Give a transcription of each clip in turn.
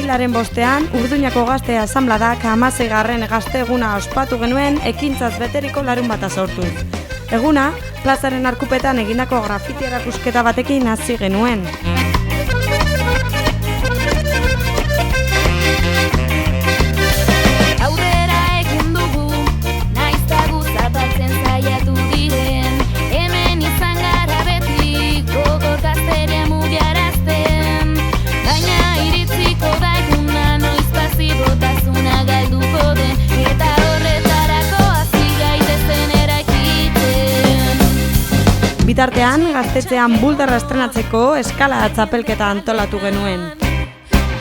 Apirilaren 5ean, Urduñako Gazte Asanbladak 16. gazte eguna ospatu genuen ekintzaz beteriko larunbata sortuz. Eguna, plazaren arkupetan egindako grafiti erakusketa batekin hasi genuen. Bitartean, gaztetxean buldarra estrenatzeko eskala txapelketa antolatu genuen.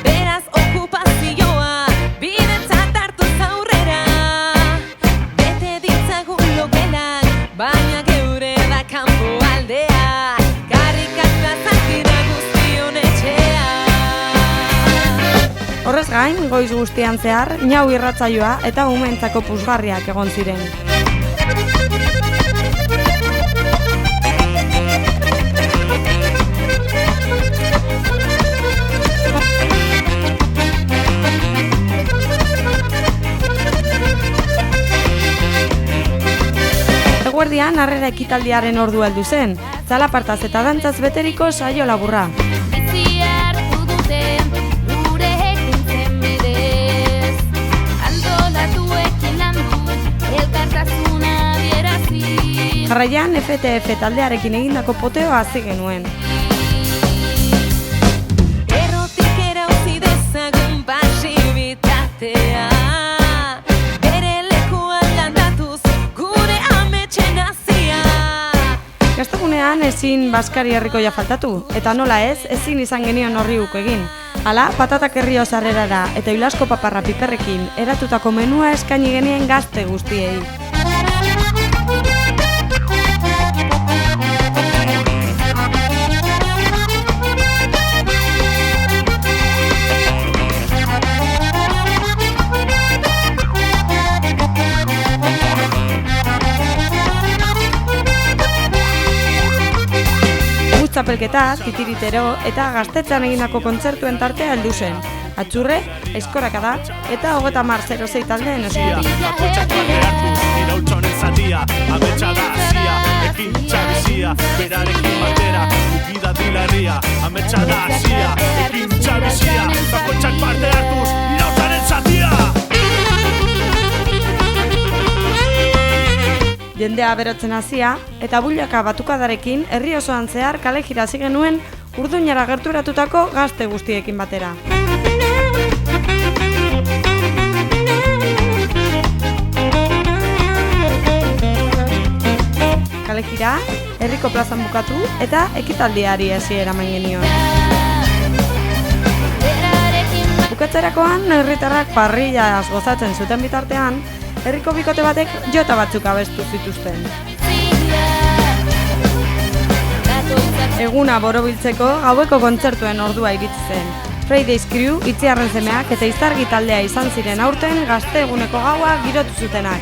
Beraz okupazioa, bidetzat hartuz aurrera, bete ditzagun logelak, baina geure da kanpo aldea, karrikatza zakira guztion etxea. Horrez gain, goiz guztian zehar, Ñau irratsaioa eta umeentzako puzgarriak egon ziren. Eguerdian, harrera ekitaldiaren ordua heldu zen, txalapartaz eta dantzaz beteriko saio laburra. Jarraian, FTF taldearekin egindako poteoa hasi genuen. Errotik erauzi dezagun pasibitatea, bere lekuan landatuz gure ametxen hasia. Gaztegunean ezin Baskari herrikoia faltatu, eta nola ez, ezin izan genion horri uko egin. Hala, patatak herrio sarrerara eta Ilasko paparra piperrekin eratutako menua eskaini genien gazte guztiei. Txapelketa, titiritero eta gaztetxean egindako kontzertuen tartea heldu zen. Atxurre, aizkorakada eta 30.06 taldeen eskutik. Jendea berotzen hasia eta builaka batukadarekin herri osoan zehar kale jira hasi genuen Urduñara gerturatutako gazte guztiekin batera. Kale jira, herriko plazan bukatu eta ekitaldiari hasiera eman genion. Bukatzerakoan herritarrak parrillaz gozatzen zuten bitartean, herriko bikote batek jota batzuk abestu zituzten. Eguna borobiltzeko gaueko kontzertuen ordua iritsi zen. Fridays Crew, Itziarren semeak eta Izargi taldea izan ziren aurten gazte eguneko gaua girotu zutenak.